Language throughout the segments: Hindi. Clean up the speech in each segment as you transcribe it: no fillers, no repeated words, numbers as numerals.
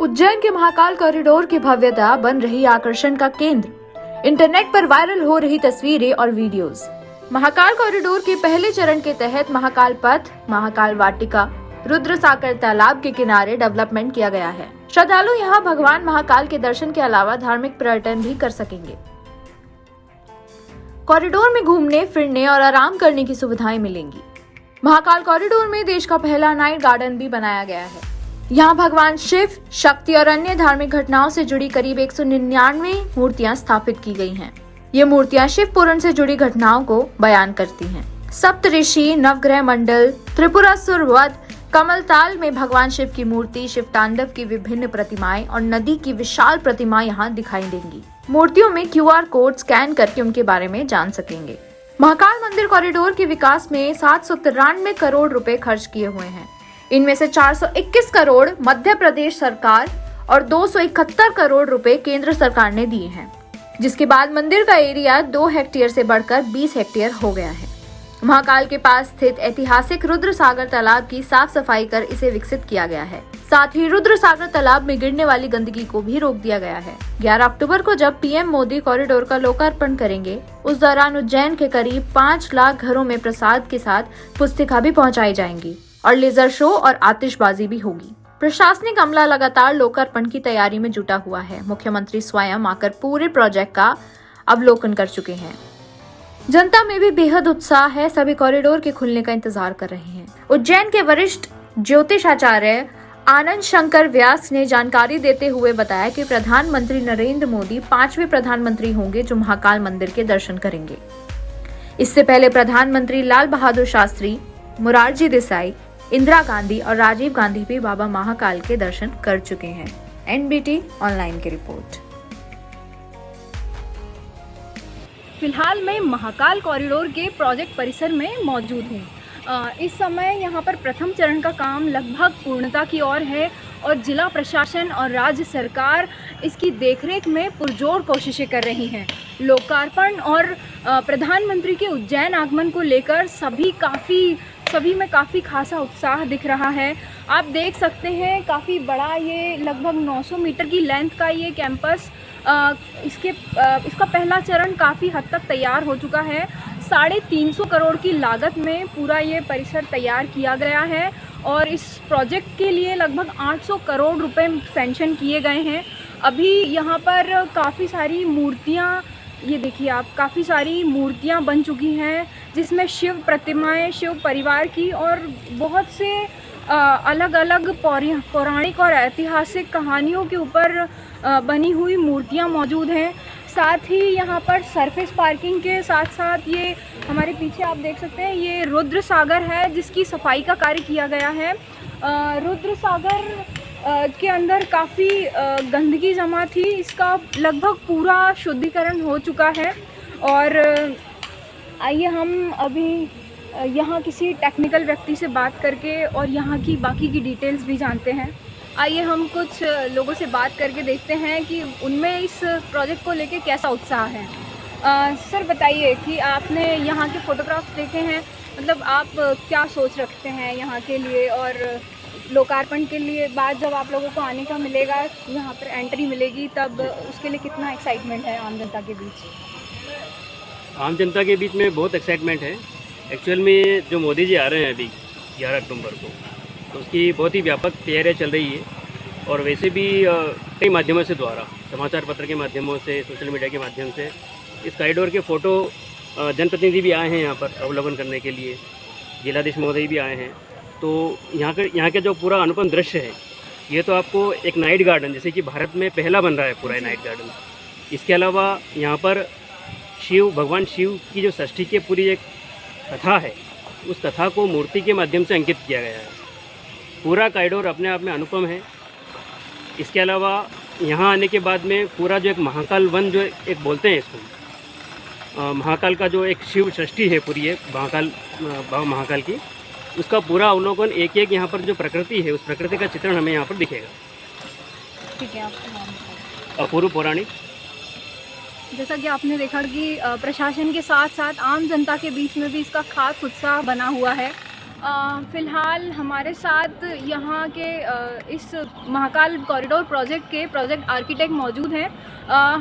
उज्जैन के महाकाल कॉरिडोर की भव्यता बन रही आकर्षण का केंद्र। इंटरनेट पर वायरल हो रही तस्वीरें और वीडियोस। महाकाल कॉरिडोर के पहले चरण के तहत महाकाल पथ, महाकाल वाटिका, रुद्र सागर तालाब के किनारे डेवलपमेंट किया गया है। श्रद्धालु यहाँ भगवान महाकाल के दर्शन के अलावा धार्मिक पर्यटन भी कर सकेंगे। कॉरिडोर में घूमने, फिरने और आराम करने की सुविधाएं मिलेंगी। महाकाल कॉरिडोर में देश का पहला नाइट गार्डन भी बनाया गया है। यहाँ भगवान शिव, शक्ति और अन्य धार्मिक घटनाओं से जुड़ी करीब 199 मूर्तियां स्थापित की गई हैं। ये मूर्तियां शिव पुराण से जुड़ी घटनाओं को बयान करती हैं। सप्तऋषि, नवग्रह मंडल, त्रिपुरासुर वध, कमल ताल में भगवान शिव की मूर्ति, शिव तांडव की विभिन्न प्रतिमाएं और नदी की विशाल प्रतिमा यहाँ दिखाई देंगी। मूर्तियों में QR कोड स्कैन करके उनके बारे में जान सकेंगे। महाकाल मंदिर कॉरिडोर के विकास में 793 करोड़ रुपए खर्च किए हुए हैं। इनमें से 421 करोड़ मध्य प्रदेश सरकार और 271 करोड़ रुपए केंद्र सरकार ने दिए हैं, जिसके बाद मंदिर का एरिया 2 हेक्टेयर से बढ़कर 20 हेक्टेयर हो गया है। महाकाल के पास स्थित ऐतिहासिक रुद्र सागर तालाब की साफ सफाई कर इसे विकसित किया गया है। साथ ही रुद्र सागर तालाब में गिरने वाली गंदगी को भी रोक दिया गया है। 11 अक्टूबर को जब PM मोदी कॉरिडोर का लोकार्पण करेंगे, उस दौरान उज्जैन के करीब 5 लाख घरों में प्रसाद के साथ पुस्तिका भी पहुंचाई जाएंगी और लेजर शो और आतिशबाजी भी होगी। प्रशासनिक अमला लगातार लोकार्पण की तैयारी में जुटा हुआ है। मुख्यमंत्री स्वयं आकर पूरे प्रोजेक्ट का अवलोकन कर चुके हैं। जनता में भी बेहद उत्साह है। सभी कॉरिडोर के खुलने का इंतजार कर रहे हैं। उज्जैन के वरिष्ठ ज्योतिषाचार्य आनंद शंकर व्यास ने जानकारी देते हुए बताया कि प्रधानमंत्री नरेंद्र मोदी 5वें प्रधानमंत्री होंगे जो महाकाल मंदिर के दर्शन करेंगे। इससे पहले प्रधानमंत्री लाल बहादुर शास्त्री, मोरारजी देसाई, इंदिरा गांधी और राजीव गांधी भी बाबा महाकाल के दर्शन कर चुके हैं। NBT ऑनलाइन की रिपोर्ट। फिलहाल मैं महाकाल कॉरिडोर के प्रोजेक्ट परिसर में मौजूद हूँ। इस समय यहाँ पर प्रथम चरण का काम लगभग पूर्णता की ओर है और जिला प्रशासन और राज्य सरकार इसकी देखरेख में पुरजोर कोशिशें कर रही हैं। लोकार्पण और प्रधानमंत्री के उज्जैन आगमन को लेकर सभी में काफ़ी खासा उत्साह दिख रहा है। आप देख सकते हैं काफ़ी बड़ा ये लगभग 900 मीटर की लेंथ का ये कैंपस इसका पहला चरण काफ़ी हद तक तैयार हो चुका है। 350 करोड़ की लागत में पूरा ये परिसर तैयार किया गया है और इस प्रोजेक्ट के लिए लगभग 800 करोड़ रुपए सैंक्शन किए गए हैं। अभी यहाँ पर काफ़ी सारी मूर्तियाँ, ये देखिए आप, काफ़ी सारी मूर्तियाँ बन चुकी हैं जिसमें शिव प्रतिमाएं, शिव परिवार की और बहुत से अलग अलग पौराणिक और ऐतिहासिक कहानियों के ऊपर बनी हुई मूर्तियाँ मौजूद हैं। साथ ही यहाँ पर सरफेस पार्किंग के साथ साथ ये हमारे पीछे आप देख सकते हैं ये रुद्र सागर है जिसकी सफाई का कार्य किया गया है। रुद्र सागर के अंदर काफ़ी गंदगी जमा थी, इसका लगभग पूरा शुद्धिकरण हो चुका है। और आइए हम अभी यहाँ किसी टेक्निकल व्यक्ति से बात करके और यहाँ की बाकी की डिटेल्स भी जानते हैं। आइए हम कुछ लोगों से बात करके देखते हैं कि उनमें इस प्रोजेक्ट को लेके कैसा उत्साह है। सर बताइए कि आपने यहाँ के फ़ोटोग्राफ्स देखे हैं, मतलब आप क्या सोच रखते हैं यहाँ के लिए और लोकार्पण के लिए बाद जब आप लोगों को आने का मिलेगा, यहाँ पर एंट्री मिलेगी, तब उसके लिए कितना एक्साइटमेंट है आम जनता के बीच? आम जनता के बीच में बहुत एक्साइटमेंट है। एक्चुअल में जो मोदी जी आ रहे हैं अभी 11 अक्टूबर को, तो उसकी बहुत ही व्यापक तैयारियाँ चल रही है और वैसे भी कई माध्यमों से द्वारा, समाचार पत्र के माध्यमों से, सोशल मीडिया के माध्यम से इस कॉरिडोर के फ़ोटो जनप्रतिनिधि भी आए हैं यहाँ पर अवलोकन करने के लिए, जिलाधीश महोदय भी आए हैं। तो यहाँ के जो पूरा अनुपम दृश्य है, ये तो आपको एक नाइट गार्डन, जैसे कि भारत में पहला बन रहा है पूरा नाइट गार्डन। इसके अलावा यहाँ पर भगवान शिव की जो षष्ठी की पूरी एक कथा है, उस कथा को मूर्ति के माध्यम से अंकित किया गया है। पूरा कॉरिडोर अपने आप में अनुपम है। इसके अलावा यहाँ आने के बाद में पूरा जो एक महाकाल वन जो एक बोलते हैं इसको, महाकाल का जो एक शिव सृष्टि है पूरी एक महाकाल की, उसका पूरा अवलोकन एक यहाँ पर जो प्रकृति है उस प्रकृति का चित्रण हमें यहाँ पर दिखेगा। ठीक है, आपका नाम? अपूर्व पौराणिक। जैसा कि आपने देखा कि प्रशासन के साथ साथ आम जनता के बीच में भी इसका खास उत्साह बना हुआ है। फ़िलहाल हमारे साथ यहाँ के इस महाकाल कॉरिडोर प्रोजेक्ट के प्रोजेक्ट आर्किटेक्ट मौजूद हैं।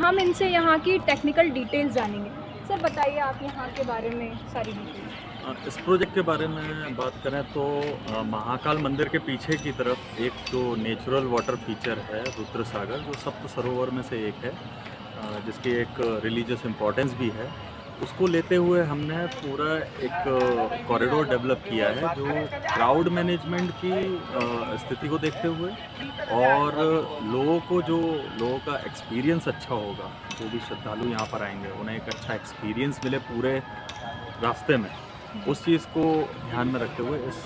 हम इनसे यहाँ की टेक्निकल डिटेल्स जानेंगे। सर बताइए आप यहाँ के बारे में सारी डिटेल्स। इस प्रोजेक्ट के बारे में बात करें तो महाकाल मंदिर के पीछे की तरफ एक जो नेचुरल वाटर फीचर है रुद्र सागर, जो सप्त सरोवर में से एक है, जिसकी एक रिलीजियस इम्पोर्टेंस भी है, उसको लेते हुए हमने पूरा एक कॉरिडोर डेवलप किया है जो क्राउड मैनेजमेंट की स्थिति को देखते हुए और लोगों का एक्सपीरियंस अच्छा होगा, जो भी श्रद्धालु यहाँ पर आएंगे उन्हें एक अच्छा एक्सपीरियंस मिले पूरे रास्ते में, उस चीज़ को ध्यान में रखते हुए इस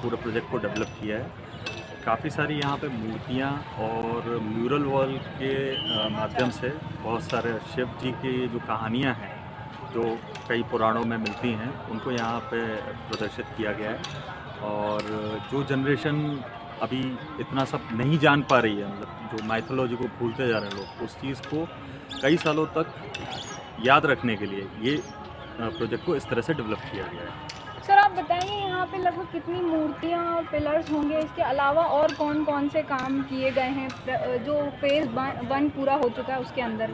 पूरे प्रोजेक्ट को डेवलप किया है। काफ़ी सारी यहाँ पे मूर्तियाँ और म्यूरल वॉल के माध्यम से बहुत सारे शिव जी की जो कहानियाँ हैं जो कई पुराणों में मिलती हैं उनको यहाँ पे प्रदर्शित किया गया है। और जो जनरेशन अभी इतना सब नहीं जान पा रही है, मतलब जो माइथोलॉजी को भूलते जा रहे हैं लोग, उस चीज़ को कई सालों तक याद रखने के लिए ये प्रोजेक्ट को इस तरह से डेवलप किया गया है। सर आप बताएंगे यहाँ पे लगभग कितनी मूर्तियाँ और पिलर्स होंगे, इसके अलावा और कौन कौन से काम किए गए हैं जो फेज़ 1 पूरा हो चुका है उसके अंदर?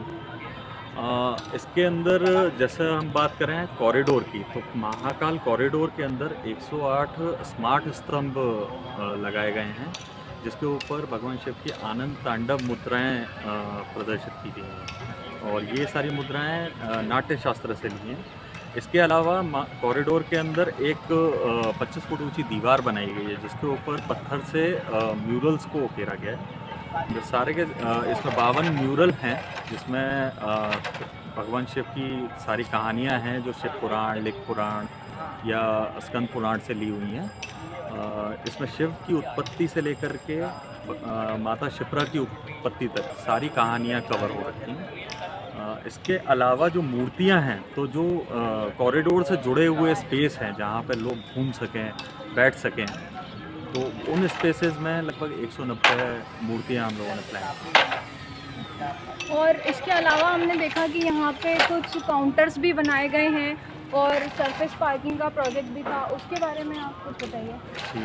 इसके अंदर जैसे हम बात करें कॉरिडोर की, तो महाकाल कॉरिडोर के अंदर 108 स्मार्ट स्तंभ लगाए गए हैं, जिसके ऊपर भगवान शिव की आनंद तांडव मुद्राएं प्रदर्शित की गई हैं और ये सारी मुद्राएं नाट्य शास्त्र से ली हैं। इसके अलावा कॉरिडोर के अंदर एक 25 फुट ऊंची दीवार बनाई गई है जिसके ऊपर पत्थर से म्यूरल्स को उकेरा गया है। जो सारे के इसमें 52 म्यूरल हैं जिसमें भगवान शिव की सारी कहानियां हैं जो शिव पुराण, लिंग पुराण या स्कंद पुराण से ली हुई हैं। इसमें शिव की उत्पत्ति से लेकर के माता शिप्रा की उत्पत्ति तक सारी कहानियां कवर हो रखी हैं। इसके अलावा जो मूर्तियां हैं, तो जो कॉरिडोर से जुड़े हुए स्पेस हैं जहां पर लोग घूम सकें, बैठ सकें, तो उन स्पेसेस में लगभग 190 मूर्तियां हम लोगों ने प्लान की। और इसके अलावा हमने देखा कि यहाँ पे कुछ काउंटर्स भी बनाए गए हैं और सरफेस पार्किंग का प्रोजेक्ट भी था, उसके बारे में आप कुछ बताइए। जी,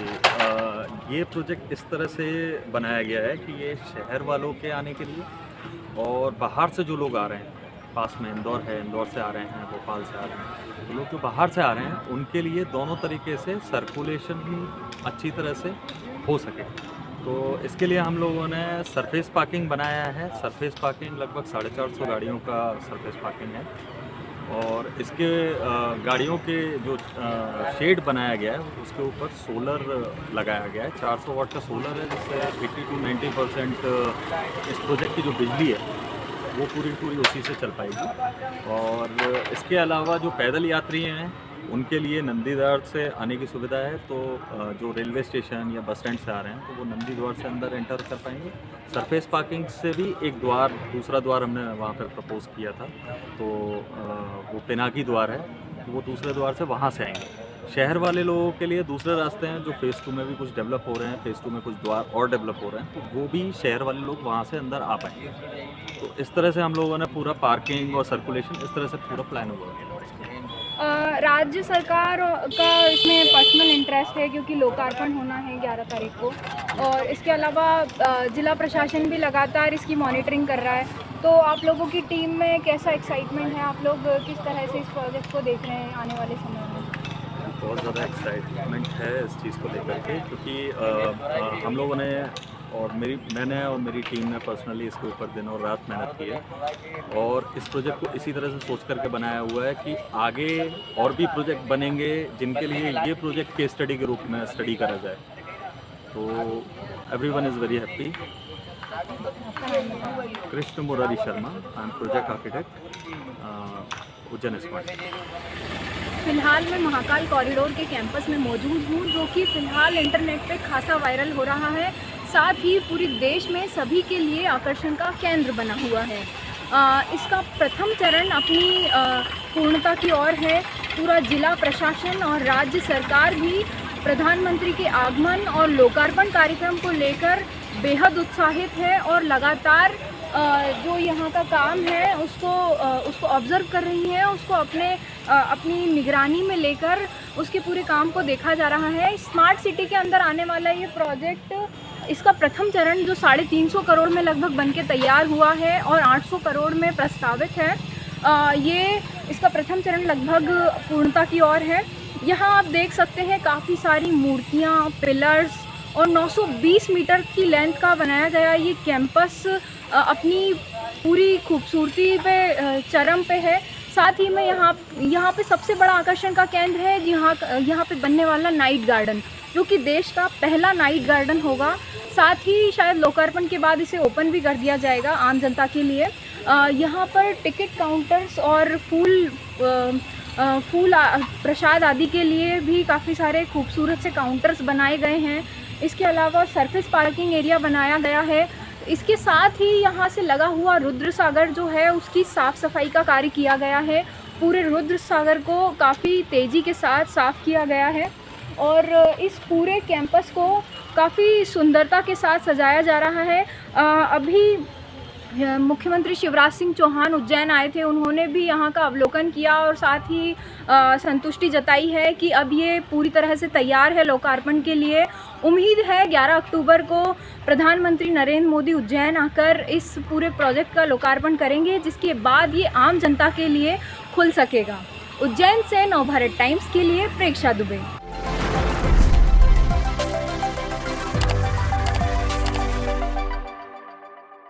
ये प्रोजेक्ट इस तरह से बनाया गया है कि ये शहर वालों के आने के लिए और बाहर से जो लोग आ रहे हैं, पास में इंदौर है, इंदौर से आ रहे हैं, भोपाल से आ रहे हैं, तो लोग जो बाहर से आ रहे हैं उनके लिए दोनों तरीके से सर्कुलेशन भी अच्छी तरह से हो सके। तो इसके लिए हम लोगों ने सरफेस पार्किंग बनाया है। सरफेस पार्किंग लगभग 450 गाड़ियों का सरफेस पार्किंग है और इसके गाड़ियों के जो शेड बनाया गया है उसके ऊपर सोलर लगाया गया है। 400 वाट का सोलर है जिससे 80 to 90% इस प्रोजेक्ट की जो बिजली है वो पूरी उसी से चल पाएगी। और इसके अलावा जो पैदल यात्री हैं उनके लिए नंदी द्वार से आने की सुविधा है, तो जो रेलवे स्टेशन या बस स्टैंड से आ रहे हैं तो वो नंदी द्वार से अंदर एंटर कर पाएंगे। सरफेस पार्किंग से भी एक दूसरा द्वार हमने वहाँ पर प्रपोज किया था, तो वो पिनाकी द्वार है, तो वो दूसरे द्वार से वहाँ से आएंगे। शहर वाले लोगों के लिए दूसरे रास्ते हैं जो फेज़ 2 में भी कुछ डेवलप हो रहे हैं, फेज़ 2 में कुछ द्वार और डेवलप हो रहे हैं, तो वो भी शहर वाले लोग वहाँ से अंदर आ पाएंगे। तो इस तरह से हम लोगों ने पूरा पार्किंग और सर्कुलेशन इस तरह से पूरा प्लान हुआ। राज्य सरकार का इसमें पर्सनल इंटरेस्ट है क्योंकि लोकार्पण होना है 11 तारीख को, और इसके अलावा जिला प्रशासन भी लगातार इसकी मॉनिटरिंग कर रहा है। तो आप लोगों की टीम में कैसा एक्साइटमेंट है, आप लोग किस तरह से इस प्रोजेक्ट को देख रहे हैं आने वाले समय में? बहुत ज़्यादा एक्साइटमेंट है इस चीज़ को लेकर के, क्योंकि हम लोगों ने और मैंने और मेरी टीम ने पर्सनली इसके ऊपर दिन और रात मेहनत की है और इस प्रोजेक्ट को इसी तरह से सोच करके बनाया हुआ है कि आगे और भी प्रोजेक्ट बनेंगे जिनके लिए ये प्रोजेक्ट केस स्टडी के रूप में स्टडी करा जाए। तो everyone is very happy. Krishna Murari Sharma, I am project architect, Ujjain smart. फिलहाल मैं महाकाल कॉरिडोर के कैंपस में मौजूद हूँ, जो कि फ़िलहाल इंटरनेट पे खासा वायरल हो रहा है, साथ ही पूरे देश में सभी के लिए आकर्षण का केंद्र बना हुआ है। इसका प्रथम चरण अपनी पूर्णता की ओर है। पूरा जिला प्रशासन और राज्य सरकार भी प्रधानमंत्री के आगमन और लोकार्पण कार्यक्रम को लेकर बेहद उत्साहित है और लगातार जो यहाँ का काम है उसको ऑब्ज़र्व कर रही हैं, उसको अपनी निगरानी में लेकर उसके पूरे काम को देखा जा रहा है। स्मार्ट सिटी के अंदर आने वाला ये प्रोजेक्ट, इसका प्रथम चरण जो 350 करोड़ में लगभग बनके तैयार हुआ है और 800 करोड़ में प्रस्तावित है, ये इसका प्रथम चरण लगभग पूर्णता की ओर है। यहाँ आप देख सकते हैं काफ़ी सारी मूर्तियाँ, पिलर्स और 920 मीटर की लेंथ का बनाया गया ये कैंपस अपनी पूरी खूबसूरती पे चरम पे है। साथ ही में यहाँ पे सबसे बड़ा आकर्षण का केंद्र है यहाँ पे बनने वाला नाइट गार्डन, जो कि देश का पहला नाइट गार्डन होगा। साथ ही शायद लोकार्पण के बाद इसे ओपन भी कर दिया जाएगा आम जनता के लिए। यहाँ पर टिकट काउंटर्स और फूल प्रसाद आदि के लिए भी काफ़ी सारे खूबसूरत से काउंटर्स बनाए गए हैं। इसके अलावा सरफेस पार्किंग एरिया बनाया गया है। इसके साथ ही यहाँ से लगा हुआ रुद्र सागर जो है उसकी साफ़ सफाई का कार्य किया गया है। पूरे रुद्र सागर को काफ़ी तेज़ी के साथ साफ़ किया गया है और इस पूरे कैंपस को काफ़ी सुंदरता के साथ सजाया जा रहा है। अभी मुख्यमंत्री शिवराज सिंह चौहान उज्जैन आए थे, उन्होंने भी यहाँ का अवलोकन किया और साथ ही संतुष्टि जताई है कि अब ये पूरी तरह से तैयार है लोकार्पण के लिए। उम्मीद है 11 अक्टूबर को प्रधानमंत्री नरेंद्र मोदी उज्जैन आकर इस पूरे प्रोजेक्ट का लोकार्पण करेंगे, जिसके बाद ये आम जनता के लिए खुल सकेगा। उज्जैन से नवभारत टाइम्स के लिए प्रेक्षा दुबे।